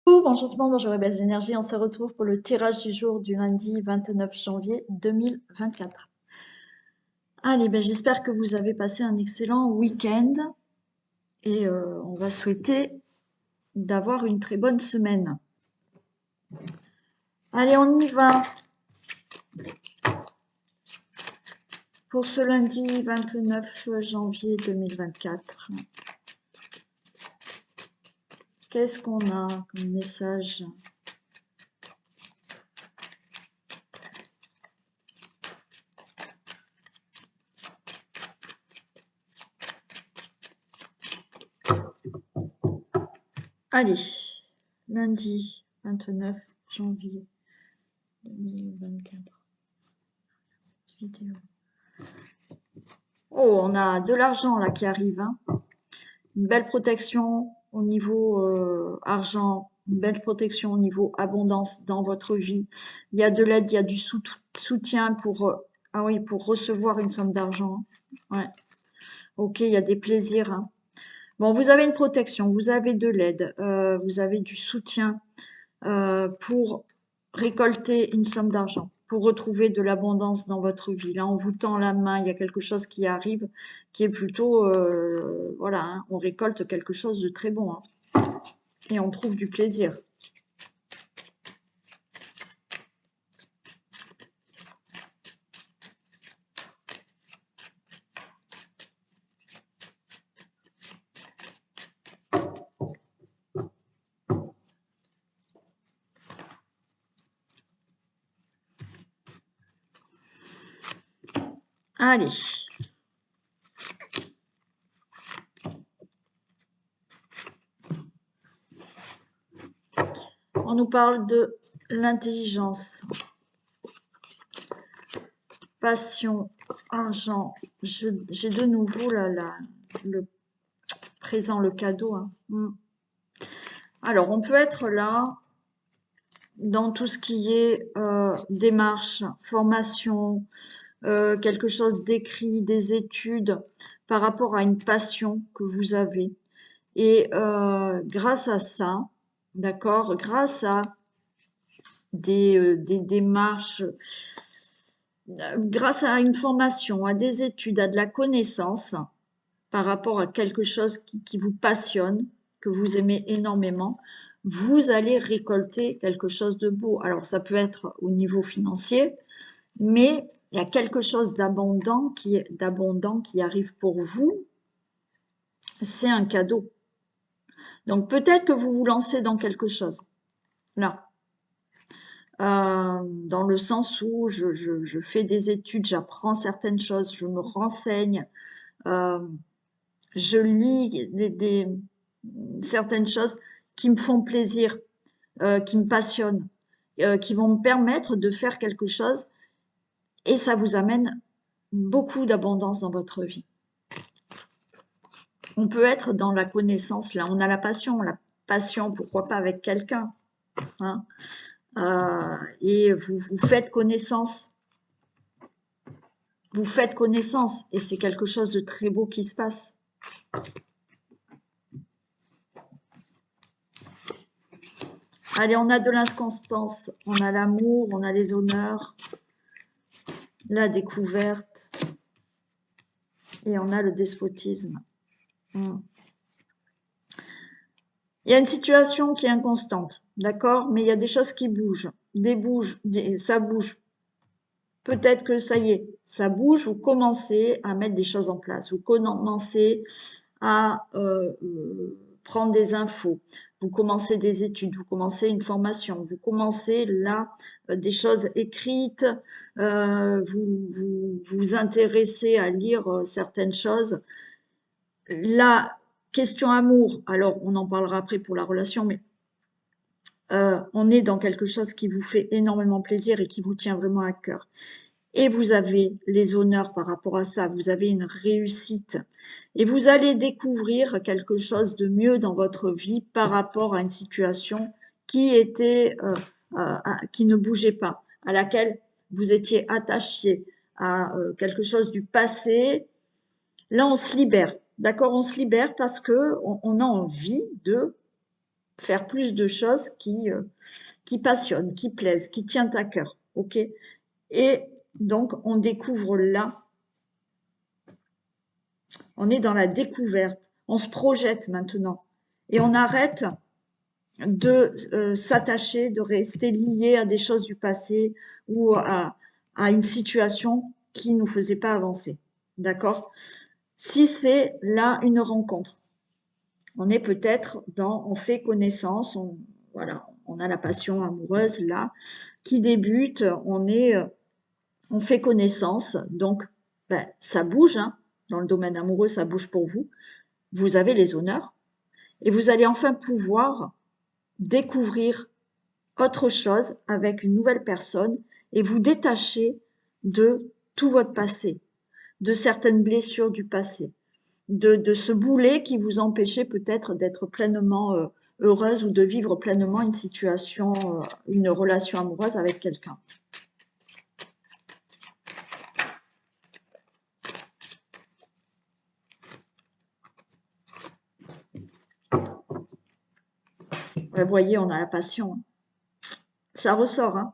Bonjour tout le monde, bonjour les belles énergies. On se retrouve pour le tirage du jour du lundi 29 janvier 2024. Allez, j'espère que vous avez passé un excellent week-end et on va souhaiter d'avoir une très bonne semaine. Allez, on y va pour ce lundi 29 janvier 2024. Qu'est-ce qu'on a comme message ? Allez, lundi 29 janvier 2024. Cette vidéo. Oh, on a de l'argent là qui arrive, hein. Une belle protection au niveau argent, une belle protection au niveau abondance dans votre vie. Il y a de l'aide, il y a du soutien pour, ah oui, pour recevoir une somme d'argent. Ouais. Ok, il y a des plaisirs, hein. Bon, vous avez une protection, vous avez de l'aide, vous avez du soutien pour récolter une somme d'argent, pour retrouver de l'abondance dans votre vie. Là, on vous tend la main, il y a quelque chose qui arrive, qui est plutôt, voilà, hein, on récolte quelque chose de très bon, hein, et on trouve du plaisir. Allez. On nous parle de l'intelligence, passion, argent. J'ai de nouveau là, le présent, le cadeau, hein. Alors, on peut être là dans tout ce qui est démarche, formation, quelque chose d'écrit, des études par rapport à une passion que vous avez. Et grâce à ça, d'accord, grâce à des démarches, grâce à une formation, à des études, à de la connaissance par rapport à quelque chose qui vous passionne, que vous aimez énormément, vous allez récolter quelque chose de beau. Alors ça peut être au niveau financier, mais il y a quelque chose d'abondant qui arrive pour vous. C'est un cadeau. Donc peut-être que vous vous lancez dans quelque chose. Là. Dans le sens où je fais des études, j'apprends certaines choses, je me renseigne, je lis certaines choses qui me font plaisir, qui me passionnent, qui vont me permettre de faire quelque chose et ça vous amène beaucoup d'abondance dans votre vie. On peut être dans la connaissance, là, on a la passion, pourquoi pas avec quelqu'un, hein, et vous faites connaissance. Vous faites connaissance et c'est quelque chose de très beau qui se passe. Allez, on a de l'inconstance, on a l'amour, on a les honneurs, la découverte et on a le despotisme. Il y a une situation qui est inconstante, d'accord? Mais il y a des choses qui bougent, ça bouge. Peut-être que ça y est, ça bouge, vous commencez à mettre des choses en place, vous commencez à prendre des infos, vous commencez des études, vous commencez une formation, vous commencez là des choses écrites, vous intéressez à lire certaines choses. La question amour, alors on en parlera après pour la relation, mais on est dans quelque chose qui vous fait énormément plaisir et qui vous tient vraiment à cœur. Et vous avez les honneurs par rapport à ça, vous avez une réussite et vous allez découvrir quelque chose de mieux dans votre vie par rapport à une situation qui était qui ne bougeait pas, à laquelle vous étiez attaché à quelque chose du passé. Là, on se libère, d'accord? On se libère parce que on a envie de faire plus de choses qui passionnent, qui plaisent, qui tiennent à cœur. Ok? Et donc, on découvre là, on est dans la découverte, on se projette maintenant. Et on arrête de s'attacher, de rester lié à des choses du passé ou à une situation qui nous faisait pas avancer. D'accord? Si c'est là une rencontre, on est peut-être dans, on fait connaissance, voilà, on a la passion amoureuse là qui débute, on fait connaissance, donc ben, ça bouge, hein, dans le domaine amoureux, ça bouge pour vous. Vous avez les honneurs et vous allez enfin pouvoir découvrir autre chose avec une nouvelle personne et vous détacher de tout votre passé, de certaines blessures du passé, de ce boulet qui vous empêchait peut-être d'être pleinement heureuse ou de vivre pleinement une situation, une relation amoureuse avec quelqu'un. Vous voyez, on a la passion. Ça ressort, hein.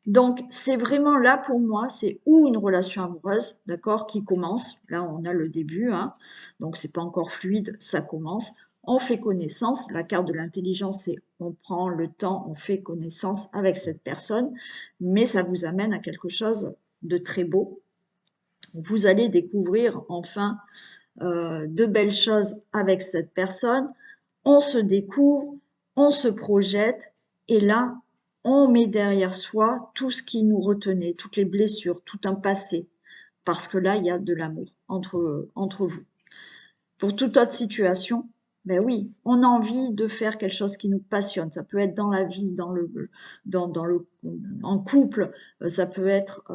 Donc, c'est vraiment là pour moi, c'est ou une relation amoureuse, d'accord, qui commence. Là, on a le début, hein. Donc, c'est pas encore fluide, ça commence. On fait connaissance. La carte de l'intelligence, c'est on prend le temps, on fait connaissance avec cette personne, mais ça vous amène à quelque chose de très beau. Vous allez découvrir enfin de belles choses avec cette personne. On se découvre, on se projette, et là, on met derrière soi tout ce qui nous retenait, toutes les blessures, tout un passé, parce que là, il y a de l'amour entre vous. Pour toute autre situation, ben oui, on a envie de faire quelque chose qui nous passionne. Ça peut être dans la vie, en couple, ça peut être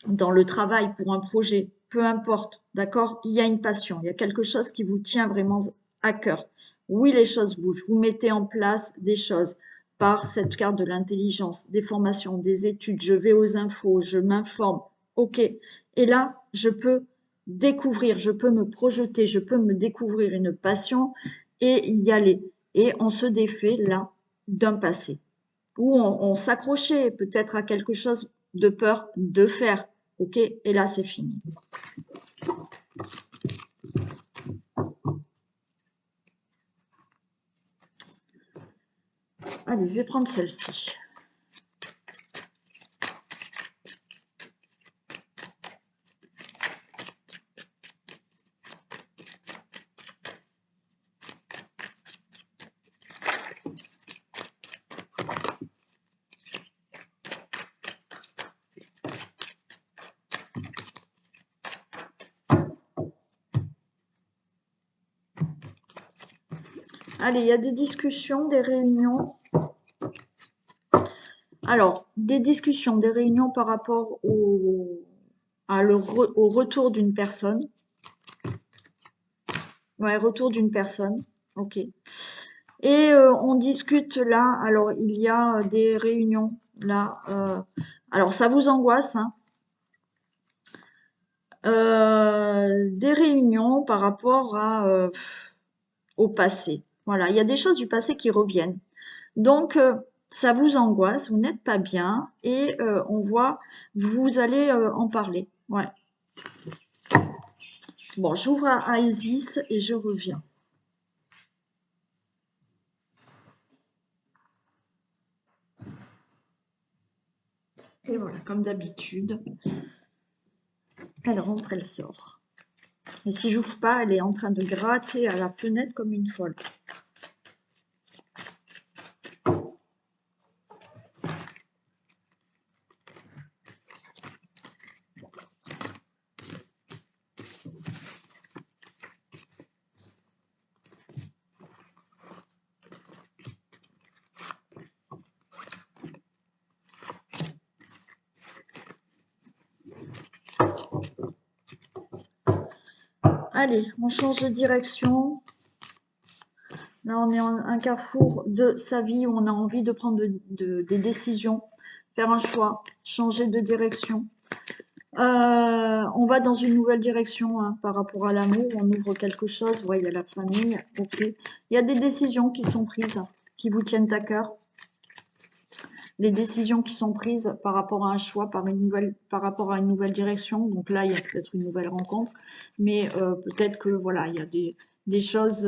dans le travail, pour un projet, peu importe, d'accord? Il y a une passion, il y a quelque chose qui vous tient vraiment à cœur. Oui, les choses bougent. Vous mettez en place des choses par cette carte de l'intelligence, des formations, des études. Je vais aux infos, je m'informe. OK. Et là, je peux découvrir, je peux me projeter, je peux me découvrir une passion et y aller. Et on se défait là d'un passé où on s'accrochait peut-être à quelque chose de peur de faire. OK? Et là, c'est fini. Allez, je vais prendre celle-ci. Allez, il y a des discussions, des réunions. Alors, des discussions, des réunions par rapport au retour d'une personne. Ouais, retour d'une personne. OK. Et on discute là. Alors, il y a des réunions là. Alors, ça vous angoisse, hein. Des réunions par rapport au passé. Voilà, il y a des choses du passé qui reviennent. Donc, ça vous angoisse, vous n'êtes pas bien et on voit, vous allez en parler. Ouais. Bon, j'ouvre à Isis et je reviens. Et voilà, comme d'habitude, elle rentre, elle sort. Et si j'ouvre pas, elle est en train de gratter à la fenêtre comme une folle. Allez, on change de direction. Là, on est en un carrefour de sa vie où on a envie de prendre des décisions, faire un choix, changer de direction. On va dans une nouvelle direction hein, par rapport à l'amour, on ouvre quelque chose, ouais, il y a la famille, ok. Il y a des décisions qui sont prises, qui vous tiennent à cœur. Les décisions qui sont prises par rapport à un choix, par rapport à une nouvelle direction. Donc là, il y a peut-être une nouvelle rencontre, mais peut-être que voilà, il y a des choses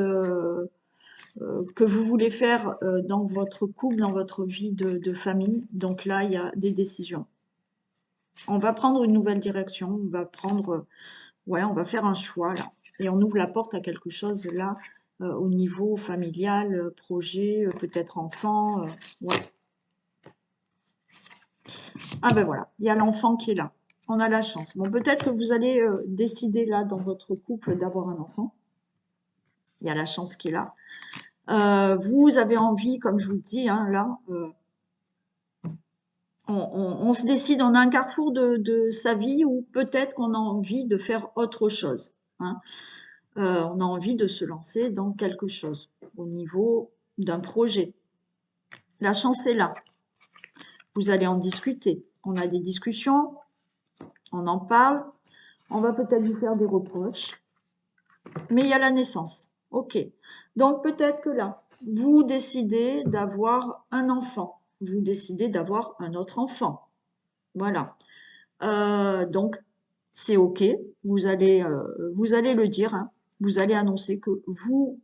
que vous voulez faire dans votre couple, dans votre vie de famille. Donc là, il y a des décisions. On va prendre une nouvelle direction, on va prendre, ouais, on va faire un choix là. Et on ouvre la porte à quelque chose là, au niveau familial, projet, peut-être enfant, ouais. Ah ben voilà, il y a l'enfant qui est là. On a la chance. Bon, peut-être que vous allez décider là dans votre couple d'avoir un enfant. Il y a la chance qui est là. Vous avez envie, comme je vous le dis, hein, là, on se décide, on a un carrefour de sa vie où peut-être qu'on a envie de faire autre chose. Hein. On a envie de se lancer dans quelque chose au niveau d'un projet. La chance est là. Vous allez en discuter. On a des discussions, on en parle. On va peut-être vous faire des reproches. Mais il y a la naissance. Ok. Donc peut-être que là, vous décidez d'avoir un enfant. Vous décidez d'avoir un autre enfant. Voilà. Donc c'est ok. Vous allez le dire. Hein. Vous allez annoncer que vous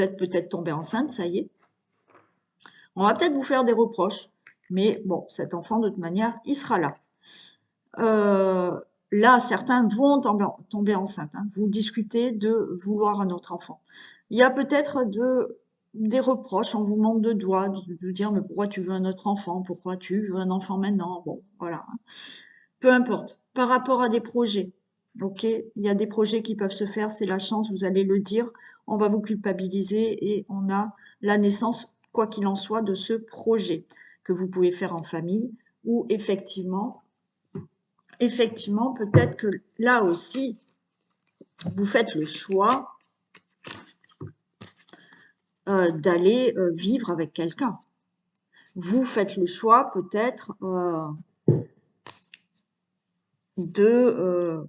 êtes peut-être tombé enceinte. Ça y est. On va peut-être vous faire des reproches. Mais bon, cet enfant, de toute manière, il sera là. Là, certains vont tomber enceintes. Hein. Vous discutez de vouloir un autre enfant. Il y a peut-être des reproches, on vous montre de doigts, de dire mais pourquoi tu veux un autre enfant, pourquoi tu veux un enfant maintenant, bon, voilà. Peu importe. Par rapport à des projets, ok, il y a des projets qui peuvent se faire, c'est la chance, vous allez le dire, on va vous culpabiliser et on a la naissance, quoi qu'il en soit, de ce projet que vous pouvez faire en famille ou effectivement, peut-être que là aussi, vous faites le choix d'aller vivre avec quelqu'un. Vous faites le choix peut-être de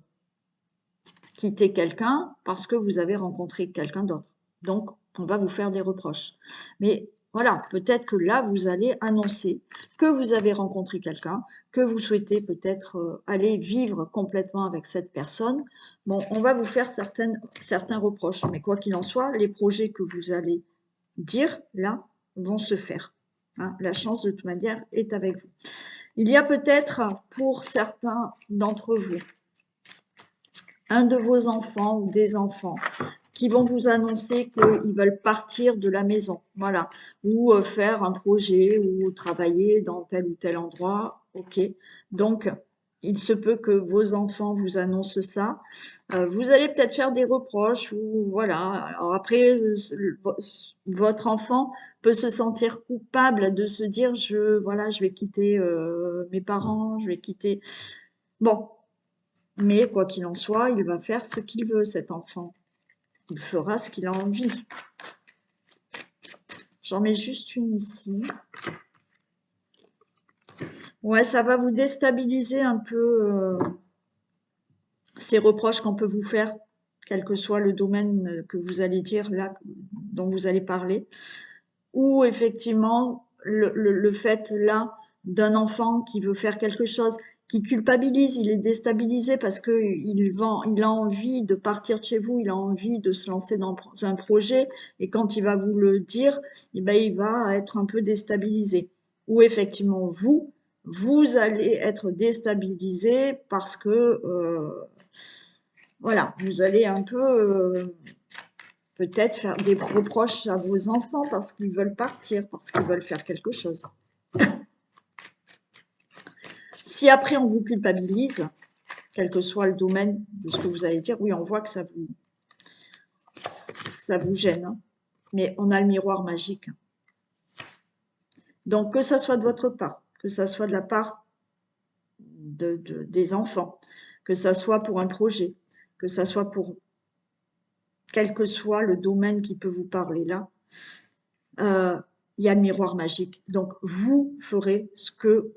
quitter quelqu'un parce que vous avez rencontré quelqu'un d'autre. Donc, on va vous faire des reproches. Mais voilà, peut-être que là, vous allez annoncer que vous avez rencontré quelqu'un, que vous souhaitez peut-être aller vivre complètement avec cette personne. Bon, on va vous faire certains reproches, mais quoi qu'il en soit, les projets que vous allez dire, là, vont se faire. Hein, la chance, de toute manière, est avec vous. Il y a peut-être, pour certains d'entre vous, un de vos enfants ou des enfants qui vont vous annoncer qu'ils veulent partir de la maison, voilà, ou faire un projet ou travailler dans tel ou tel endroit, ok. Donc, il se peut que vos enfants vous annoncent ça. Vous allez peut-être faire des reproches ou voilà. Alors après, votre enfant peut se sentir coupable de se dire voilà, je vais quitter mes parents, je vais quitter. Bon, mais quoi qu'il en soit, il va faire ce qu'il veut, cet enfant. Il fera ce qu'il a envie. J'en mets juste une ici. Ouais, ça va vous déstabiliser un peu ces reproches qu'on peut vous faire, quel que soit le domaine que vous allez dire là, dont vous allez parler. Ou effectivement, le fait là d'un enfant qui veut faire quelque chose, qui culpabilise, il est déstabilisé parce que il a envie de partir de chez vous, il a envie de se lancer dans un projet, et quand il va vous le dire, eh ben, il va être un peu déstabilisé. Ou effectivement, vous allez être déstabilisé parce que, voilà, vous allez un peu peut-être faire des reproches à vos enfants parce qu'ils veulent partir, parce qu'ils veulent faire quelque chose. Si après on vous culpabilise, quel que soit le domaine de ce que vous allez dire, oui, on voit que ça vous gêne. Hein. Mais on a le miroir magique. Donc que ça soit de votre part, que ça soit de la part des enfants, que ça soit pour un projet, que ça soit pour quel que soit le domaine qui peut vous parler là, il y a le miroir magique. Donc vous ferez ce que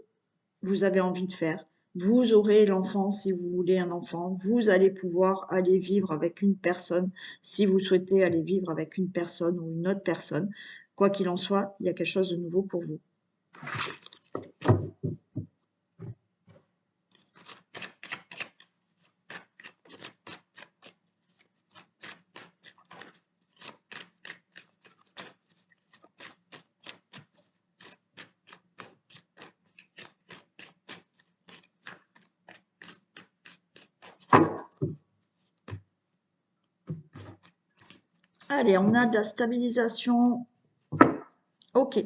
vous avez envie de faire. Vous aurez l'enfant si vous voulez un enfant. Vous allez pouvoir aller vivre avec une personne si vous souhaitez aller vivre avec une personne ou une autre personne. Quoi qu'il en soit, il y a quelque chose de nouveau pour vous. Allez, on a de la stabilisation. Ok,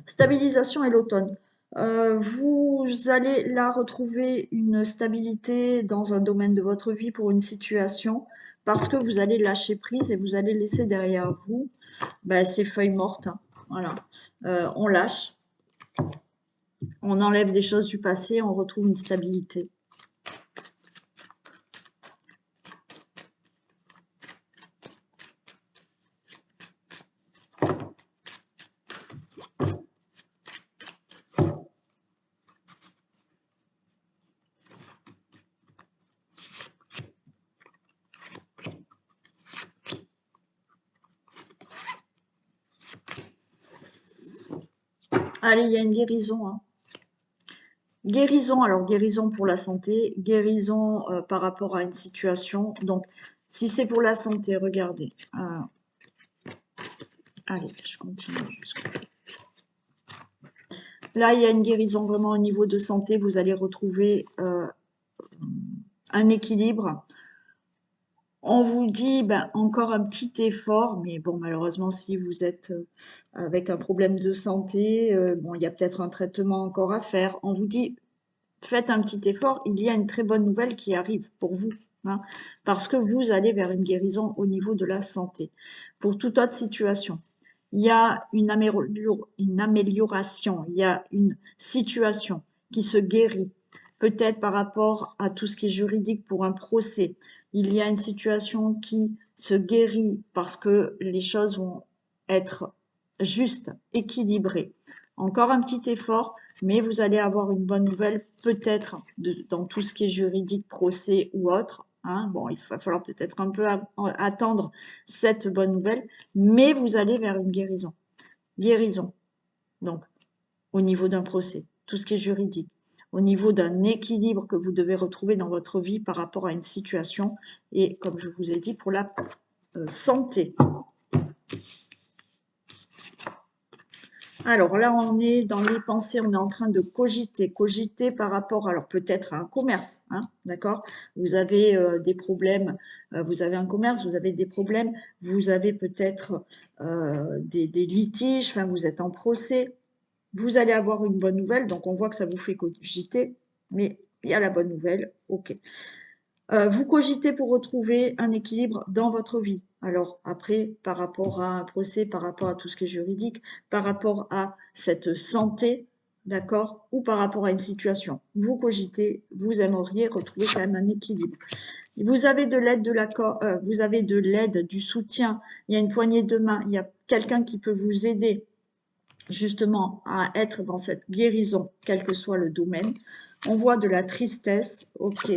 stabilisation et l'automne. Vous allez là retrouver une stabilité dans un domaine de votre vie pour une situation parce que vous allez lâcher prise et vous allez laisser derrière vous ces feuilles mortes, hein. Voilà. On lâche, on enlève des choses du passé, on retrouve une stabilité. Allez, il y a une guérison, hein. Guérison, alors guérison pour la santé, guérison par rapport à une situation. Donc, si c'est pour la santé, regardez. Allez, je continue jusqu'au Là, il y a une guérison vraiment au niveau de santé. Vous allez retrouver un équilibre. On vous dit encore un petit effort, mais bon, malheureusement, si vous êtes avec un problème de santé, bon, il y a peut-être un traitement encore à faire. On vous dit, faites un petit effort. Il y a une très bonne nouvelle qui arrive pour vous, hein, parce que vous allez vers une guérison au niveau de la santé. Pour toute autre situation, il y a une amélioration, il y a une situation qui se guérit, peut-être par rapport à tout ce qui est juridique pour un procès. Il y a une situation qui se guérit parce que les choses vont être justes, équilibrées. Encore un petit effort, mais vous allez avoir une bonne nouvelle, peut-être dans tout ce qui est juridique, procès ou autre. Hein. Bon, il va falloir peut-être un peu attendre cette bonne nouvelle, mais vous allez vers une guérison. Guérison, donc, au niveau d'un procès, tout ce qui est juridique, au niveau d'un équilibre que vous devez retrouver dans votre vie par rapport à une situation, et comme je vous ai dit, pour la santé. Alors là, on est dans les pensées, on est en train de cogiter par rapport, alors peut-être à un commerce, hein, d'accord? Vous avez des problèmes, vous avez un commerce, vous avez des problèmes, vous avez peut-être des litiges, enfin vous êtes en procès, vous allez avoir une bonne nouvelle, donc on voit que ça vous fait cogiter, mais il y a la bonne nouvelle, ok. Vous cogitez pour retrouver un équilibre dans votre vie. Alors après, par rapport à un procès, par rapport à tout ce qui est juridique, par rapport à cette santé, d'accord, ou par rapport à une situation. Vous cogitez, vous aimeriez retrouver quand même un équilibre. Vous avez de l'aide vous avez de l'aide, du soutien. Il y a une poignée de main. Il y a quelqu'un qui peut vous aider justement à être dans cette guérison, quel que soit le domaine. On voit de la tristesse, ok,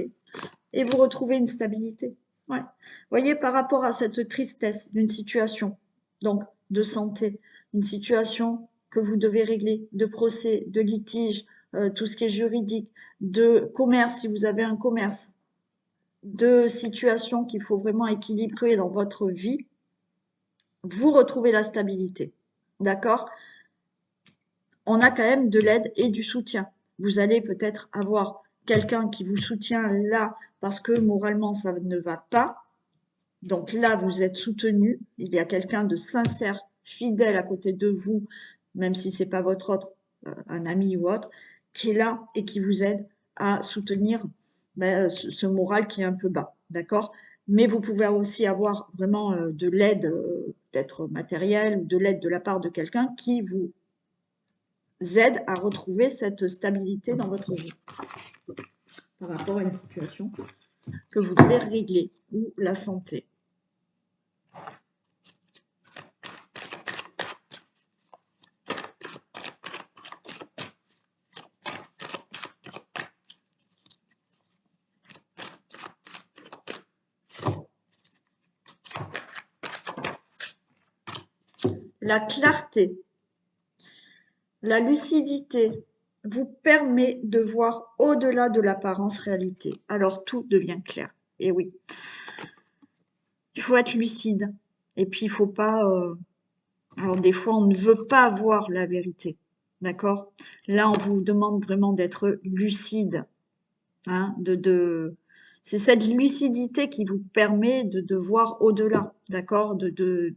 et vous retrouvez une stabilité. Ouais. Vous voyez, par rapport à cette tristesse d'une situation, donc de santé, une situation que vous devez régler, de procès, de litige, tout ce qui est juridique, de commerce, si vous avez un commerce, de situation qu'il faut vraiment équilibrer dans votre vie, vous retrouvez la stabilité. D'accord? On a quand même de l'aide et du soutien. Vous allez peut-être avoir quelqu'un qui vous soutient là parce que moralement ça ne va pas. Donc là, vous êtes soutenu. Il y a quelqu'un de sincère, fidèle à côté de vous, même si c'est pas votre autre, un ami ou autre, qui est là et qui vous aide à soutenir ce moral qui est un peu bas. D'accord? Mais vous pouvez aussi avoir vraiment de l'aide, peut-être matérielle, ou de l'aide de la part de quelqu'un qui vous aide à retrouver cette stabilité dans votre vie par rapport à une situation que vous devez régler ou la santé. la clarté, la lucidité vous permet de voir au-delà de l'apparence réalité. Alors tout devient clair. Et oui, il faut être lucide. Et puis il faut pas. Alors des fois, on ne veut pas voir la vérité. D'accord? Là, on vous demande vraiment d'être lucide. Hein, c'est cette lucidité qui vous permet de voir au-delà, d'accord, de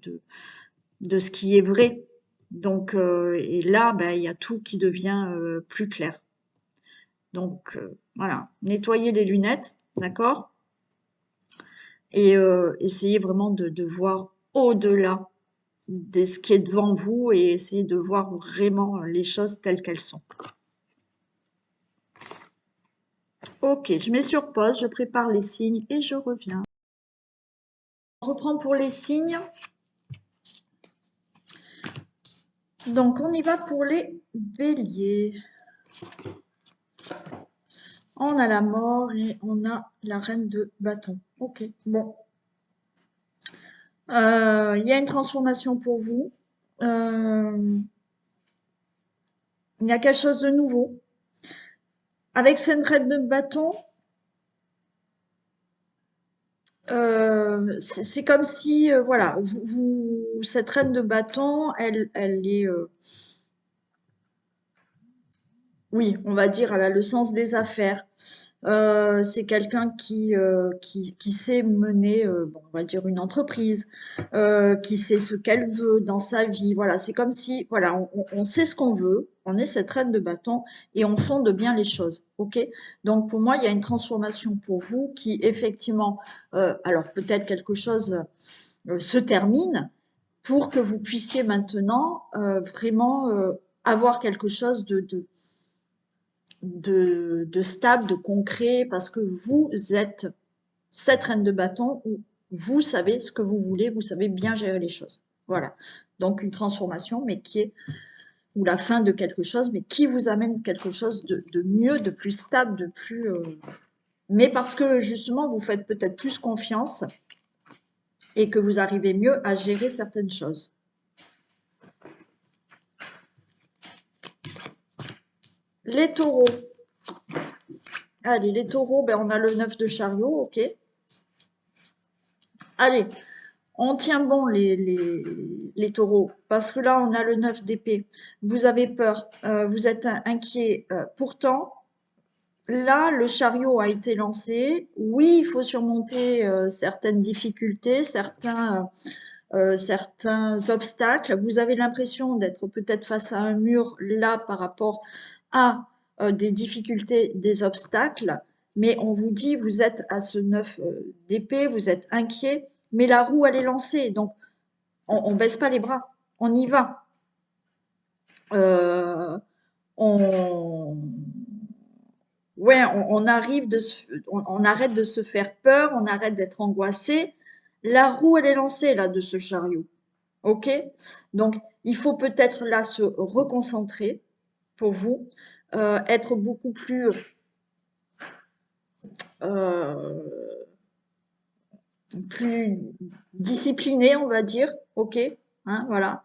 ce qui est vrai. Donc, et là, ben, il y a tout qui devient plus clair. Donc, voilà, nettoyez les lunettes, d'accord, et essayez vraiment de voir au-delà de ce qui est devant vous et essayez de voir vraiment les choses telles qu'elles sont. Ok, je mets sur pause, je prépare les signes et je reviens. On reprend pour les signes. Donc, on y va pour les béliers. On a la mort et on a la reine de bâton. Ok, bon. Il y a une transformation pour vous. Il y a quelque chose de nouveau. Avec cette reine de bâton, c'est comme si, voilà, cette reine de bâton, elle est, oui, on va dire, elle a le sens des affaires. C'est quelqu'un qui sait mener, bon, on va dire une entreprise, qui sait ce qu'elle veut dans sa vie. Voilà, c'est comme si, voilà, on sait ce qu'on veut, on est cette reine de bâton et on fonde bien les choses. Ok? Donc pour moi, il y a une transformation pour vous qui effectivement, alors peut-être quelque chose se termine pour que vous puissiez maintenant vraiment avoir quelque chose de stable, de concret, parce que vous êtes cette reine de bâton où vous savez ce que vous voulez, vous savez bien gérer les choses. Voilà. Donc une transformation, mais qui est, ou la fin de quelque chose, mais qui vous amène quelque chose de mieux, de plus stable, de plus... mais parce que justement, vous faites peut-être plus confiance et que vous arrivez mieux à gérer certaines choses. Les taureaux. Allez, les taureaux, ben, on a le 9 de chariot, ok. Allez, on tient bon les taureaux, parce que là, on a le 9 d'épée. Vous avez peur, vous êtes inquiet. Pourtant, là, le chariot a été lancé. Oui, il faut surmonter certaines difficultés, certains obstacles. Vous avez l'impression d'être peut-être face à un mur là par rapport à des difficultés, des obstacles. Mais on vous dit, vous êtes à ce 9 d'épée, vous êtes inquiet, mais la roue, elle est lancée. Donc, on ne baisse pas les bras, on y va. Euh, on, ouais, on arrive on arrête de se faire peur, on arrête d'être angoissé. La roue, elle est lancée là de ce chariot. Ok? Donc, il faut peut-être là se reconcentrer pour vous, être beaucoup plus euh, plus discipliné, on va dire. Ok? Hein, voilà.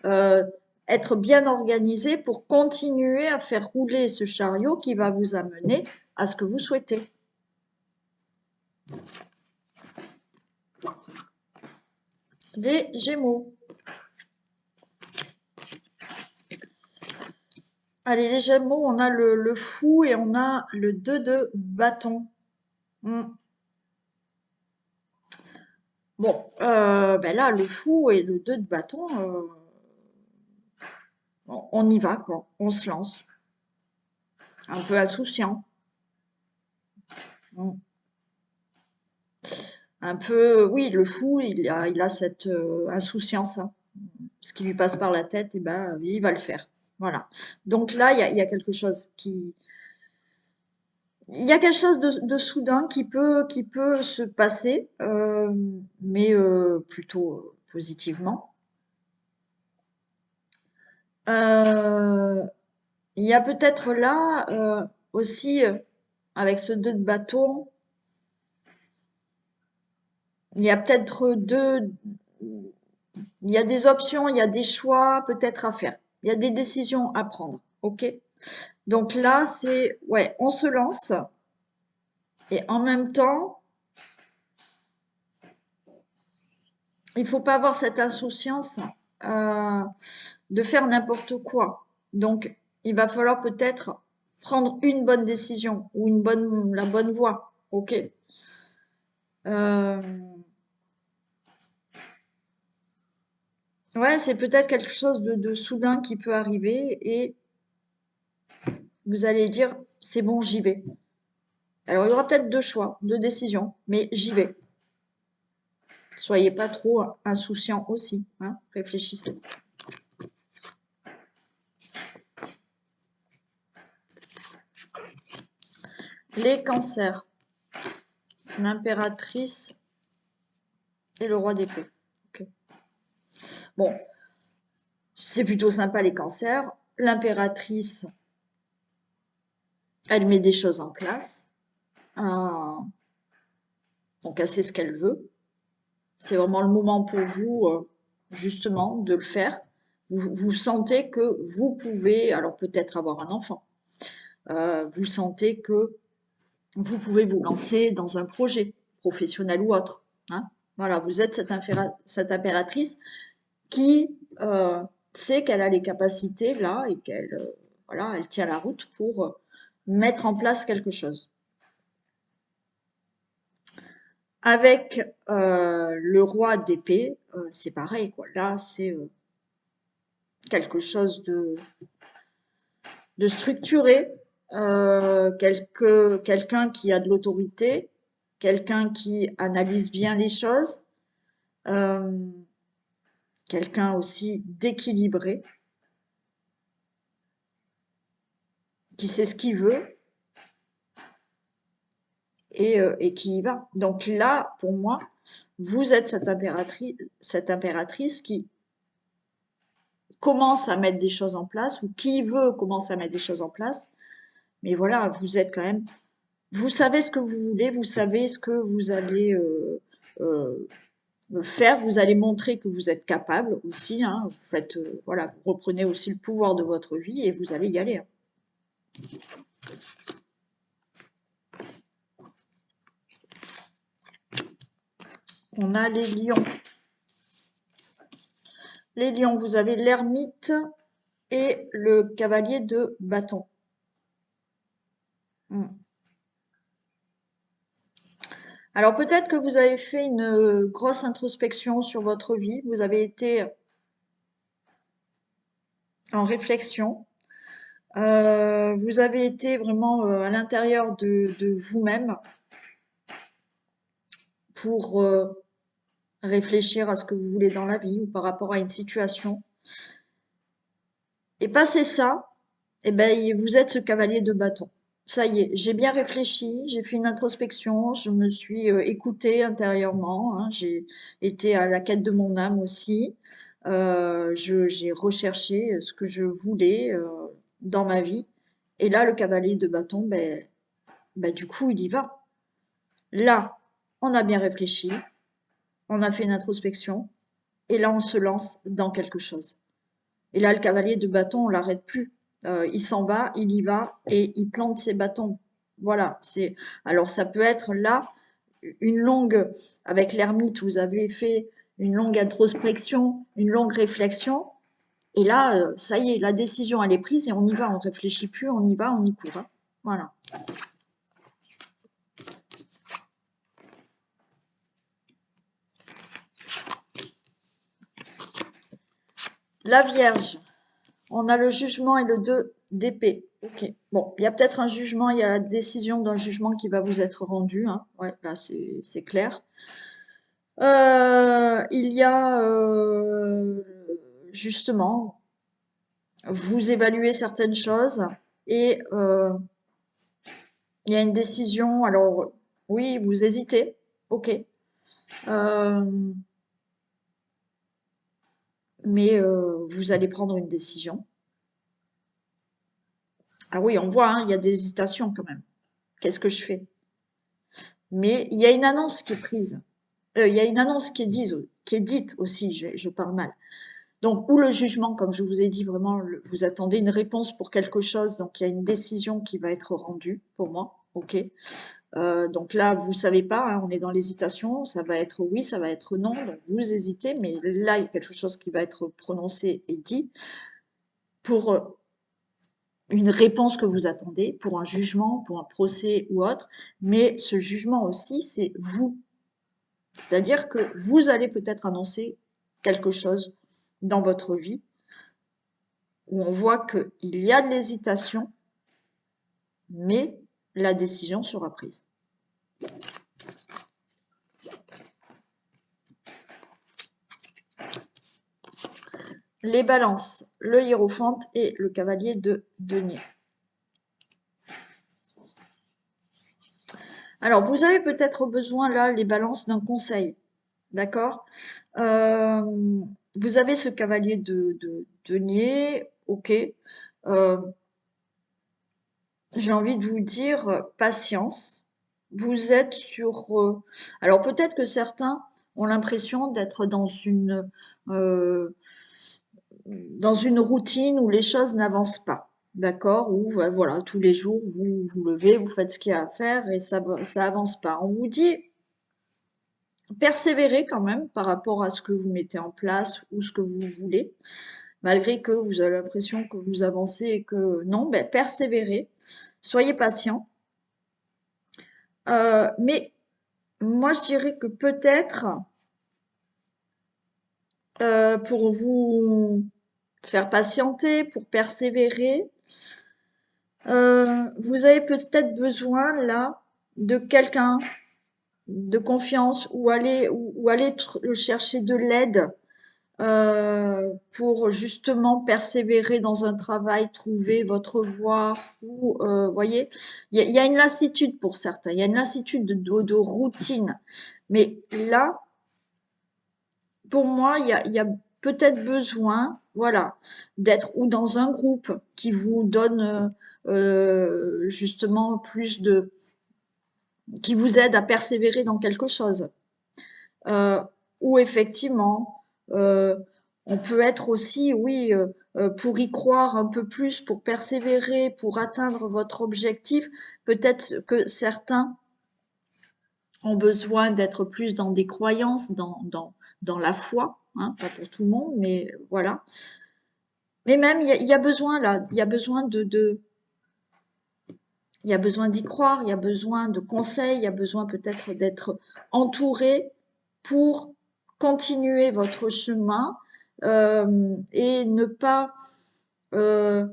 Euh, être bien organisé pour continuer à faire rouler ce chariot qui va vous amener à ce que vous souhaitez. Les Gémeaux. Allez, les Gémeaux, on a le fou et on a le 2 de bâton. Bon, ben là, le fou et le 2 de bâton, on y va, quoi. On se lance. Un peu insouciant. Mm. Un peu, oui, le fou, il a cette insouciance, hein. Ce qui lui passe par la tête, et ben, il va le faire. Voilà. Donc là, il y a quelque chose il y a quelque chose de soudain qui peut se passer, mais plutôt positivement. Euh, il y a peut-être là aussi, avec ce 2 de bâton, il y a peut-être deux, Il y a des options, il y a des choix peut-être à faire. Il y a des décisions à prendre. OK? Donc là, c'est, ouais, on se lance et en même temps, il faut pas avoir cette insouciance euh, de faire n'importe quoi. Donc, il va falloir peut-être prendre une bonne décision ou la bonne voie. OK? Euh, ouais, c'est peut-être quelque chose de soudain qui peut arriver et vous allez dire, c'est bon, j'y vais. Alors, il y aura peut-être deux choix, deux décisions, mais j'y vais. Soyez pas trop insouciants aussi, hein, réfléchissez. Les cancers, l'impératrice et le roi d'épée. Ok. Bon, c'est plutôt sympa les cancers. L'impératrice, elle met des choses en place. Euh, donc elle sait ce qu'elle veut. C'est vraiment le moment pour vous, justement, de le faire. Vous sentez que vous pouvez, alors peut-être avoir un enfant, vous sentez que vous pouvez vous lancer dans un projet professionnel ou autre. Hein. Voilà, vous êtes cette impératrice qui sait qu'elle a les capacités là et qu'elle voilà, elle tient la route pour mettre en place quelque chose. Avec le roi d'épée, c'est pareil, quoi. Là, c'est quelque chose de structuré, quelqu'un qui a de l'autorité, quelqu'un qui analyse bien les choses, euh, quelqu'un aussi d'équilibré, qui sait ce qu'il veut et qui y va. Donc là, pour moi, vous êtes cette impératrice qui commence à mettre des choses en place ou qui veut commencer à mettre des choses en place. Mais voilà, vous êtes quand même, vous savez ce que vous voulez, vous savez ce que vous allez euh, faire, vous allez montrer que vous êtes capable aussi. Hein, vous faites, voilà, vous reprenez aussi le pouvoir de votre vie et vous allez y aller. Hein. On a les lions. Les lions, vous avez l'ermite et le cavalier de bâton. Hmm. Alors peut-être que vous avez fait une grosse introspection sur votre vie, vous avez été en réflexion, vous avez été vraiment à l'intérieur de vous-même pour réfléchir à ce que vous voulez dans la vie ou par rapport à une situation. Et passé ça, eh ben, vous êtes ce cavalier de bâton. Ça y est, j'ai bien réfléchi, j'ai fait une introspection, je me suis écoutée intérieurement, hein, j'ai été à la quête de mon âme aussi. J'ai recherché ce que je voulais dans ma vie. Et là, le cavalier de bâton, du coup, il y va. Là, on a bien réfléchi, on a fait une introspection, et là, on se lance dans quelque chose. Et là, le cavalier de bâton, on l'arrête plus. Il s'en va, il y va et il plante ses bâtons. Voilà. C'est alors ça peut être là une longue avec l'ermite. Vous avez fait une longue introspection, une longue réflexion. Et là, ça y est, la décision elle est prise et on y va. On réfléchit plus, on y va, on y court. Hein. Voilà. La Vierge. On a le jugement et le 2 d'épée. Ok. Bon, il y a peut-être un jugement, il y a la décision d'un jugement qui va vous être rendu. Hein. Ouais, là, c'est clair. Il y a justement, vous évaluez certaines choses et il y a une décision. Alors, oui, vous hésitez. Ok. Euh, mais vous allez prendre une décision. Ah oui, on voit, hein, il y a des hésitations quand même. Qu'est-ce que je fais? Mais il y a une annonce qui est prise. Il y a une annonce qui est dite aussi, je parle mal. Donc, ou le jugement, comme je vous ai dit, vraiment, vous attendez une réponse pour quelque chose, donc il y a une décision qui va être rendue pour moi, ok. Donc là, vous savez pas, hein, on est dans l'hésitation, ça va être oui, ça va être non, donc vous hésitez, mais là, il y a quelque chose qui va être prononcé et dit pour une réponse que vous attendez, pour un jugement, pour un procès ou autre, mais ce jugement aussi, c'est vous. C'est-à-dire que vous allez peut-être annoncer quelque chose dans votre vie où on voit qu'il y a de l'hésitation, mais la décision sera prise. Les balances, le hiérophante et le cavalier de denier. Alors, vous avez peut-être besoin, là, les balances, d'un conseil, d'accord? Vous avez ce cavalier de denier, ok. J'ai envie de vous dire patience. Vous êtes sur... alors peut-être que certains ont l'impression d'être dans une routine où les choses n'avancent pas. D'accord? Où voilà, tous les jours, vous vous levez, vous faites ce qu'il y a à faire et ça avance pas. On vous dit persévérez quand même par rapport à ce que vous mettez en place ou ce que vous voulez, malgré que vous avez l'impression que vous avancez et que non, ben persévérez, soyez patient. Mais moi, je dirais que peut-être, pour vous faire patienter, pour persévérer, vous avez peut-être besoin là de quelqu'un de confiance ou aller chercher de l'aide pour justement persévérer dans un travail, trouver votre voie ou voyez, il y a une lassitude pour certains, il y a une lassitude de routine. Mais là, pour moi, il y a peut-être besoin, voilà, d'être ou dans un groupe qui vous donne justement qui vous aide à persévérer dans quelque chose. Euh, ou effectivement, euh, on peut être aussi, oui, pour y croire un peu plus, pour persévérer, pour atteindre votre objectif. Peut-être que certains ont besoin d'être plus dans des croyances, dans la foi, hein, pas pour tout le monde, mais voilà. Mais même, il y a besoin là, il y a besoin il y a besoin d'y croire, il y a besoin de conseils, il y a besoin peut-être d'être entouré pour continuer votre chemin et ne pas euh,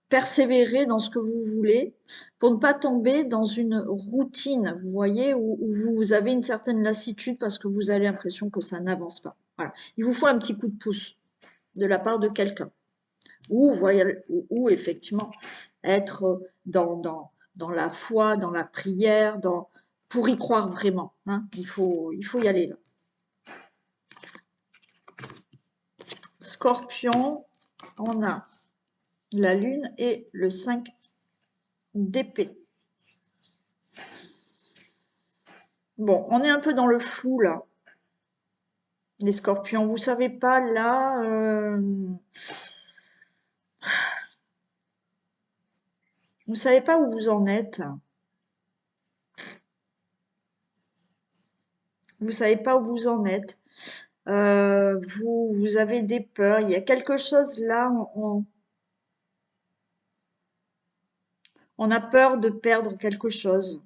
persévérer dans ce que vous voulez pour ne pas tomber dans une routine, vous voyez, où vous avez une certaine lassitude parce que vous avez l'impression que ça n'avance pas. Voilà. Il vous faut un petit coup de pouce de la part de quelqu'un. Ou effectivement être dans la foi, dans la prière, pour y croire vraiment. Hein. Il faut y aller là. Scorpion, on a la lune et le 5 d'épée. Bon, on est un peu dans le flou là. Les scorpions, vous savez pas là, vous savez pas où vous en êtes. Vous savez pas où vous en êtes. Vous avez des peurs. Il y a quelque chose là, on a peur de perdre quelque chose.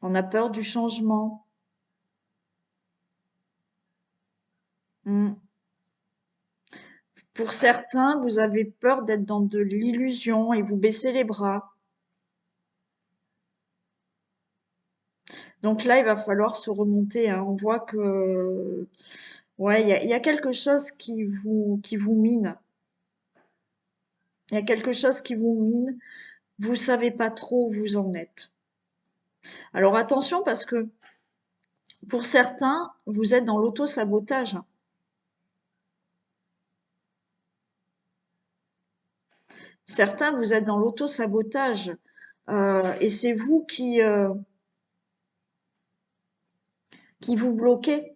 On a peur du changement. Hmm. Pour certains, vous avez peur d'être dans de l'illusion et vous baissez les bras. Donc là, il va falloir se remonter, hein. On voit que, ouais, il y a quelque chose qui vous mine. Il y a quelque chose qui vous mine. Vous savez pas trop où vous en êtes. Alors attention parce que pour certains, vous êtes dans l'auto-sabotage. Certains, vous êtes dans l'auto-sabotage. Et c'est vous qui vous bloquez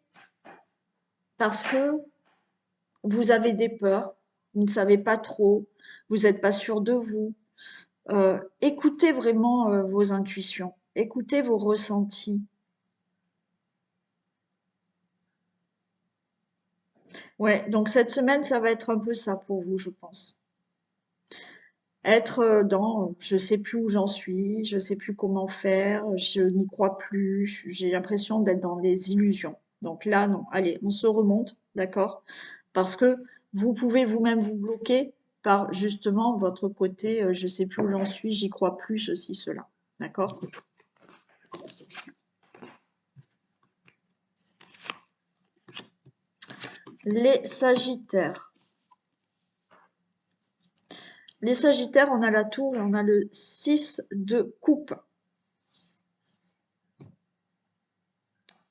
parce que vous avez des peurs, vous ne savez pas trop, vous n'êtes pas sûr de vous. Écoutez vraiment vos intuitions, écoutez vos ressentis. Ouais, donc cette semaine, ça va être un peu ça pour vous, je pense. Être dans je sais plus où j'en suis, je sais plus comment faire, je n'y crois plus, j'ai l'impression d'être dans les illusions. Donc là, non, allez, on se remonte, d'accord? Parce que vous pouvez vous-même vous bloquer par justement votre côté je sais plus où j'en suis, j'y crois plus, ceci, cela. D'accord? Les Sagittaires. Les Sagittaires, on a la tour et on a le 6 de coupe.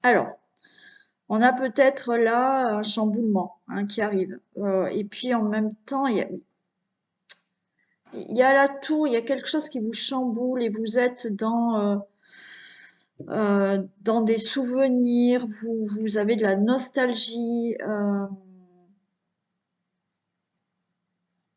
Alors, on a peut-être là un chamboulement hein, qui arrive. Et puis en même temps, il y a la tour, il y a quelque chose qui vous chamboule et vous êtes dans des souvenirs, vous avez de la nostalgie.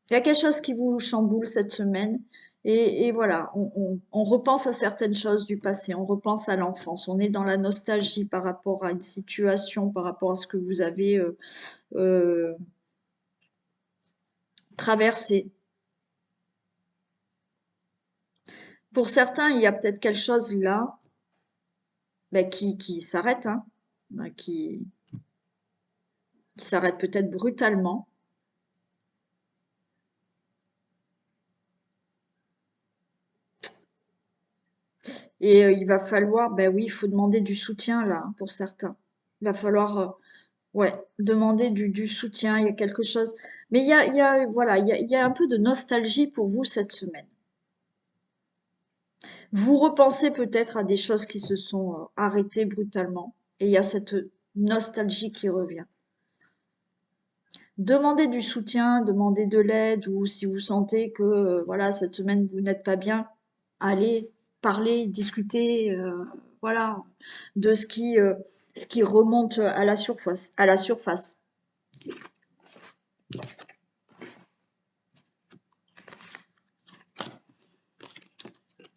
Il y a quelque chose qui vous chamboule cette semaine. Et voilà, on repense à certaines choses du passé, on repense à l'enfance, on est dans la nostalgie par rapport à une situation, par rapport à ce que vous avez euh, traversé. Pour certains, il y a peut-être quelque chose là ben, qui s'arrête, hein, ben, qui s'arrête peut-être brutalement. Et il va falloir, ben oui, il faut demander du soutien là, hein, pour certains. Il va falloir, ouais, demander du soutien, il y a quelque chose. Mais voilà, il y a un peu de nostalgie pour vous cette semaine. Vous repensez peut-être à des choses qui se sont arrêtées brutalement. Et il y a cette nostalgie qui revient. Demandez du soutien, demandez de l'aide, ou si vous sentez que voilà, cette semaine vous n'êtes pas bien, allez parler, discuter, voilà, de ce qui remonte à la surface, à la surface.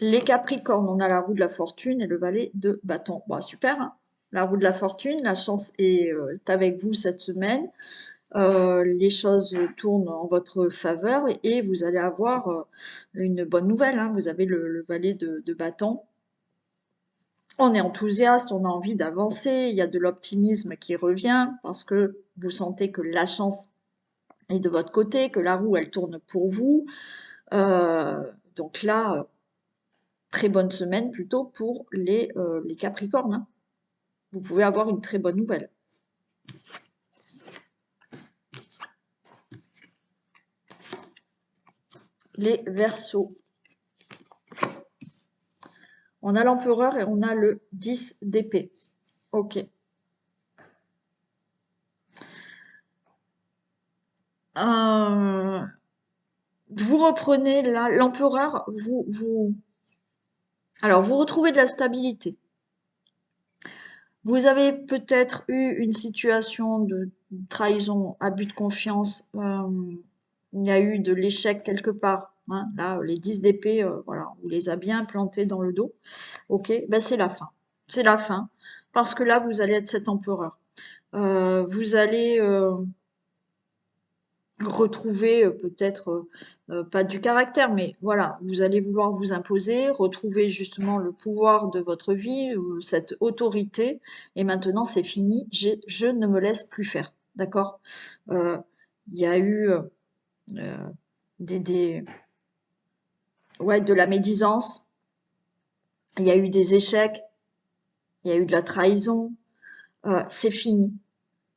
Les Capricornes, on a la roue de la fortune et le valet de bâton. Bon, super, hein. La roue de la fortune, la chance est avec vous cette semaine. Les choses tournent en votre faveur et vous allez avoir une bonne nouvelle, hein. Vous avez le valet de bâton. On est enthousiaste, on a envie d'avancer, il y a de l'optimisme qui revient parce que vous sentez que la chance est de votre côté, que la roue elle tourne pour vous. Donc là, très bonne semaine plutôt pour les Capricornes, hein. Vous pouvez avoir une très bonne nouvelle. Les Verseaux. On a l'empereur et on a le 10 d'épée. Ok. Euh, vous reprenez là, l'empereur, alors vous retrouvez de la stabilité. Vous avez peut-être eu une situation de trahison, abus de confiance. Il y a eu de l'échec quelque part, hein. Là, les 10 d'épée, voilà, on vous les a bien plantés dans le dos. Ok, ben c'est la fin. C'est la fin. Parce que là, vous allez être cet empereur. Vous allez retrouver peut-être pas du caractère, mais voilà, vous allez vouloir vous imposer, retrouver justement le pouvoir de votre vie, cette autorité, et maintenant c'est fini, je ne me laisse plus faire, d'accord? Euh, Il y a eu euh, des, ouais, de la médisance, il y a eu des échecs, il y a eu de la trahison, c'est fini.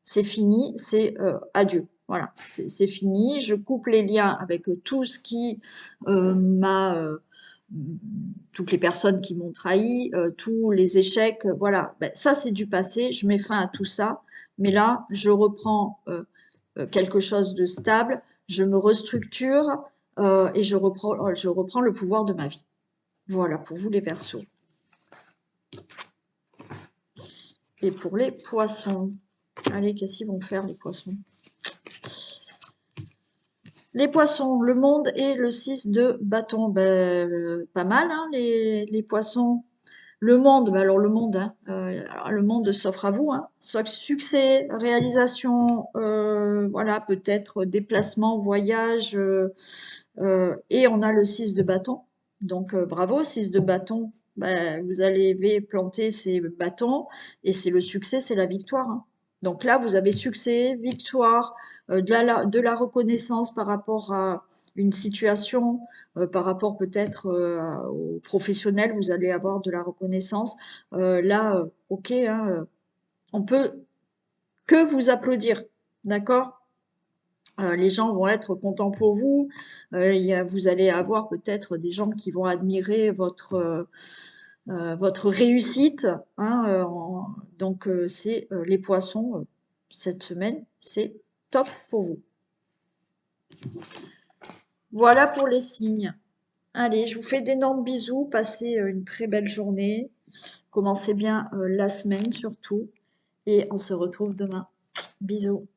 C'est fini, c'est adieu. Voilà, c'est fini. Je coupe les liens avec tout ce qui m'a, toutes les personnes qui m'ont trahi, tous les échecs. Voilà, ben, ça c'est du passé. Je mets fin à tout ça. Mais là, je reprends quelque chose de stable. Je me restructure et je reprends le pouvoir de ma vie. Voilà pour vous les Verseaux. Et pour les poissons, allez, qu'est-ce qu'ils vont faire les poissons? Les poissons, le monde et le 6 de bâton. Ben, pas mal, hein, les poissons. Le monde, ben alors le monde, hein, alors le monde s'offre à vous, hein. Succès, réalisation, voilà, peut-être déplacement, voyage, et on a le 6 de bâton. Donc bravo, 6 de bâton, ben, vous allez planter ces bâtons et c'est le succès, c'est la victoire, hein. Donc là, vous avez succès, victoire, de la reconnaissance par rapport à une situation, par rapport peut-être aux professionnels, vous allez avoir de la reconnaissance. Là, ok, hein, on peut que vous applaudir, d'accord? Les gens vont être contents pour vous. Vous allez avoir peut-être des gens qui vont admirer votre réussite, hein, donc c'est les poissons cette semaine, c'est top pour vous. Voilà pour les signes. Allez, je vous fais d'énormes bisous, passez une très belle journée, commencez bien la semaine surtout, et on se retrouve demain. Bisous.